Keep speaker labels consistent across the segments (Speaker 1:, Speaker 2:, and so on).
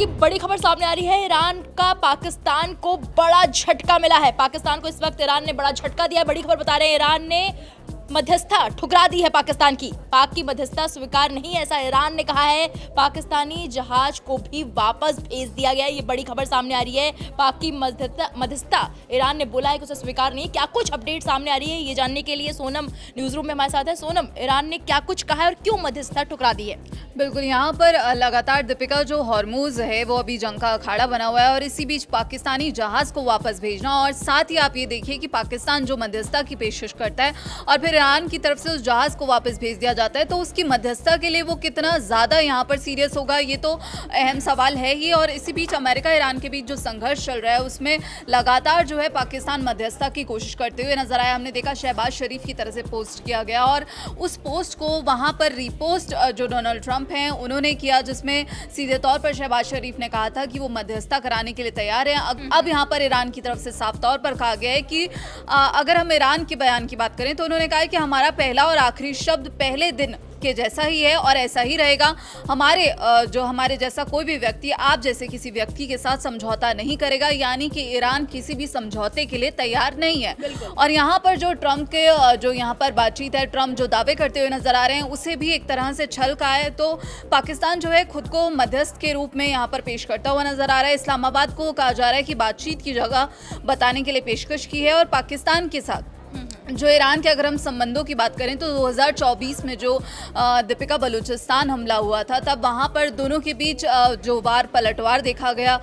Speaker 1: की बड़ी खबर सामने आ रही है। ईरान का पाकिस्तान को बड़ा झटका मिला है। पाकिस्तान को इस वक्त ईरान ने बड़ा झटका दिया है। बड़ी खबर बता रहे हैं, ईरान ने मध्यस्थता ठुकरा दी है पाकिस्तान की। पाक की मध्यस्थता स्वीकार नहीं, ऐसा ईरान ने कहा है। पाकिस्तानी जहाज को भी वापस भेज दिया गया है। ये बड़ी खबर सामने आ रही है। पाक की मध्यस्थता ईरान ने बोला है कि उसे स्वीकार नहीं है। क्या कुछ अपडेट सामने आ रही है, ये जानने के लिए सोनम न्यूज रूम में हमारे साथ है। सोनम, ईरान ने क्या कुछ कहा है और क्यों मध्यस्थता ठुकरा दी है?
Speaker 2: बिल्कुल, यहाँ पर लगातार दीपिका जो हॉर्मूज है वो अभी जंग का अखाड़ा बना हुआ है और इसी बीच पाकिस्तानी जहाज को वापस भेजना और साथ ही आप ये देखिए कि पाकिस्तान जो मध्यस्थता की पेशकश करता है और फिर ईरान की तरफ से उस जहाज को वापस भेज दिया जाता है, तो उसकी मध्यस्थता के लिए वो कितना ज़्यादा यहाँ पर सीरियस होगा, ये तो अहम सवाल है ही। और इसी बीच अमेरिका ईरान के बीच जो संघर्ष चल रहा है उसमें लगातार जो है पाकिस्तान मध्यस्थता की कोशिश करते हुए नजर आया। हमने देखा शहबाज शरीफ की तरफ से पोस्ट किया गया और उस पोस्ट को वहाँ पर रीपोस्ट जो डोनाल्ड ट्रंप हैं उन्होंने किया, जिसमें सीधे तौर पर शहबाज शरीफ ने कहा था कि वो मध्यस्थता कराने के लिए तैयार हैं। अब यहाँ पर ईरान की तरफ से साफ तौर पर कहा गया है कि अगर हम ईरान के बयान की बात करें तो उन्होंने कहा है कि हमारा पहला और आखिरी शब्द पहले दिन के जैसा ही है और ऐसा ही रहेगा। हमारे जैसा कोई भी व्यक्ति आप जैसे किसी व्यक्ति के साथ समझौता नहीं करेगा, यानी कि ईरान किसी भी समझौते के लिए तैयार नहीं है। और यहाँ पर जो ट्रंप के जो यहाँ पर बातचीत है, ट्रंप जो दावे करते हुए नजर आ रहे हैं उसे भी एक तरह से छल का है। तो पाकिस्तान जो है खुद को मध्यस्थ के रूप में यहाँ पर पेश करता हुआ नजर आ रहा है। इस्लामाबाद को कहा जा रहा है कि बातचीत की जगह बताने के लिए पेशकश की है और पाकिस्तान के साथ जो ईरान के अगर हम संबंधों की बात करें तो 2024 में जो दीपिका बलूचिस्तान हमला हुआ था, तब वहाँ पर दोनों के बीच जो वार पलटवार देखा गया,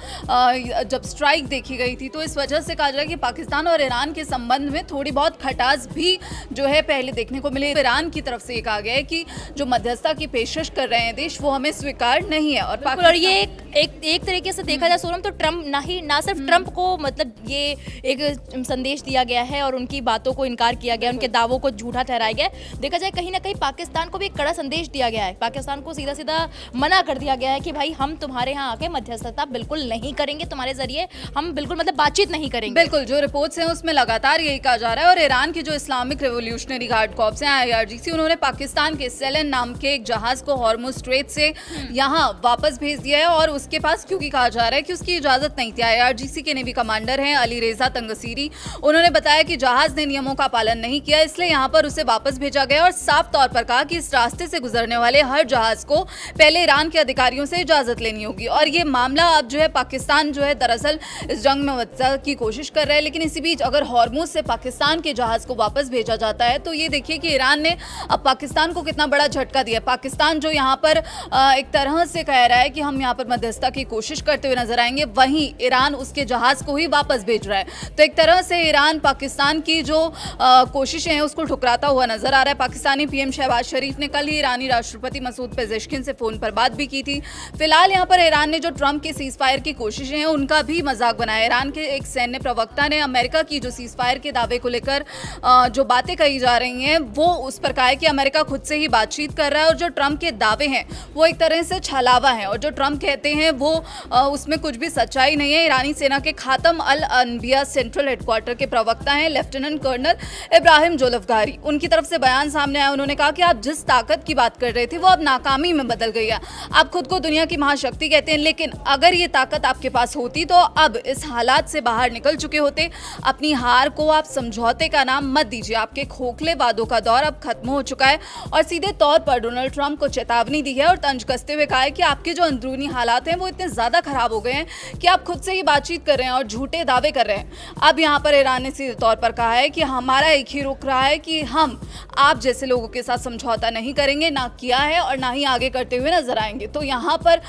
Speaker 2: जब स्ट्राइक देखी गई थी, तो इस वजह से कहा जाए कि पाकिस्तान और ईरान के संबंध में थोड़ी बहुत खटास भी जो है पहले देखने को मिली। ईरान की तरफ से ये कहा गया है कि जो मध्यस्थता की पेशकश कर रहे हैं देश, वो हमें स्वीकार नहीं है।
Speaker 1: और ये एक तरीके से देखा जाए सोनम, तो ट्रंप ना सिर्फ ट्रंप को मतलब ये एक संदेश दिया गया है और उनकी बातों को इनकार किया गया, उनके दावों को झूठा ठहराया गया। देखा जाए कहीं ना कहीं पाकिस्तान को भी एक कड़ा संदेश दिया गया है। पाकिस्तान को सीधा सीधा मना कर दिया गया है कि भाई हम तुम्हारे यहाँ आके मध्यस्थता बिल्कुल नहीं करेंगे, तुम्हारे जरिए हम बिल्कुल मतलब बातचीत नहीं करेंगे।
Speaker 2: बिल्कुल, जो रिपोर्ट्स हैं उसमें लगातार यही कहा जा रहा है। और ईरान की जो इस्लामिक रेवोल्यूशनरी गार्ड कॉर्प्स हैं IRGC, उन्होंने पाकिस्तान के सेलन नाम के एक जहाज को हॉर्मुज स्ट्रेट से यहाँ वापस भेज दिया है और उसके पास क्योंकि कहा जा रहा है कि उसकी इजाजत नहीं थी। IRGC के नेवी कमांडर हैं अली रेजा तंगसीरी, उन्होंने बताया कि जहाज ने नियमों का पालन नहीं किया, इसलिए यहाँ पर उसे वापस भेजा गया और साफ तौर पर कहा कि इस रास्ते से गुजरने वाले हर जहाज को पहले ईरान के अधिकारियों से इजाजत लेनी होगी। और ये मामला अब जो है पाकिस्तान जो है दरअसल इस जंग में मध्यस्थता की कोशिश कर रहा है, लेकिन इसी बीच अगर हॉर्मुज से पाकिस्तान के जहाज को वापस भेजा जाता है तो ये देखिए कि ईरान ने अब पाकिस्तान को कितना बड़ा झटका दिया। पाकिस्तान जो यहाँ पर एक तरह से कह रहा है कि हम यहाँ पर मध्यस्थता की कोशिश करते हुए नजर आएंगे, वहीं ईरान उसके जहाज को ही वापस भेज रहा है। तो एक तरह से ईरान पाकिस्तान की जो कोशिशें हैं उसको ठुकराता हुआ नजर आ रहा है। पाकिस्तानी PM शहबाज शरीफ ने कल ही ईरानी राष्ट्रपति मसूद पेजेश्किन से फोन पर बात भी की थी। फिलहाल यहाँ पर ईरान ने जो ट्रंप की सीज फायर की कोशिशें हैं उनका भी मजाक बनाया। ईरान के एक सैन्य प्रवक्ता ने अमेरिका की जो सीज फायर के दावे को लेकर जो बातें कही जा रही हैं वो उस पर कहा है कि अमेरिका खुद से ही बातचीत कर रहा है और जो ट्रंप के दावे हैं वो एक तरह से छलावा है और जो ट्रंप कहते हैं वो उसमें कुछ भी सच्चाई नहीं है। ईरानी सेना के खातम अल अनबिया सेंट्रल हेडक्वार्टर के प्रवक्ता हैं लेफ्टिनेंट कर्नल इब्राहिम जोलफगारी, उनकी तरफ से बयान सामने आया। उन्होंने कहा कि आप जिस ताकत की बात कर रहे थे वो अब नाकामी में बदल गई है। आप खुद को दुनिया की महाशक्ति कहते हैं, लेकिन अगर ये ताकत आपके पास होती तो अब इस हालात से बाहर निकल चुके होते। अपनी हार को आप समझौते का नाम मत दीजिए। आपके खोखले वादों का दौर अब खत्म हो चुका है। और सीधे तौर पर डोनाल्ड ट्रंप को चेतावनी दी है और तंज कसते हुए कहा है कि आपके जो अंदरूनी हालात हैं वो इतने ज्यादा खराब हो गए हैं कि आप खुद से ही बातचीत कर रहे हैं और झूठे दावे कर रहे हैं। अब यहाँ पर ईरान ने सीधे तौर पर कहा है कि हमारा एक ही रुख रहा है कि हम आप जैसे लोगों के साथ समझौता नहीं करेंगे, ना किया है और ना ही आगे करते हुए नजर आएंगे। तो यहाँ पर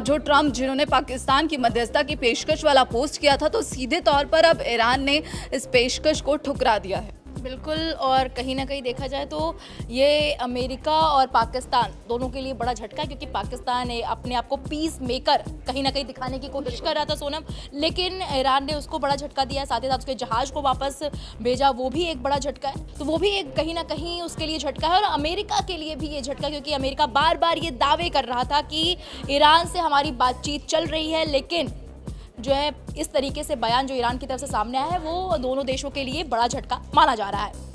Speaker 2: जो ट्रंप जिन्होंने पाकिस्तान की मध्यस्थता की पेशकश वाला पोस्ट किया था, तो सीधे तौर पर अब ईरान ने इस पेशकश को ठुकरा दिया है।
Speaker 1: बिल्कुल, और कहीं ना कहीं देखा जाए तो ये अमेरिका और पाकिस्तान दोनों के लिए बड़ा झटका है, क्योंकि पाकिस्तान अपने आप को पीस मेकर कहीं ना कहीं दिखाने की कोशिश कर रहा था सोनम, लेकिन ईरान ने उसको बड़ा झटका दिया। साथ ही साथ उसके जहाज को वापस भेजा, वो भी एक बड़ा झटका है। तो वो भी एक कहीं ना कहीं उसके लिए झटका है और अमेरिका के लिए भी ये झटका, क्योंकि अमेरिका बार बार ये दावे कर रहा था कि ईरान से हमारी बातचीत चल रही है, लेकिन जो है इस तरीके से बयान जो ईरान की तरफ से सामने आया है वो दोनों देशों के लिए बड़ा झटका माना जा रहा है।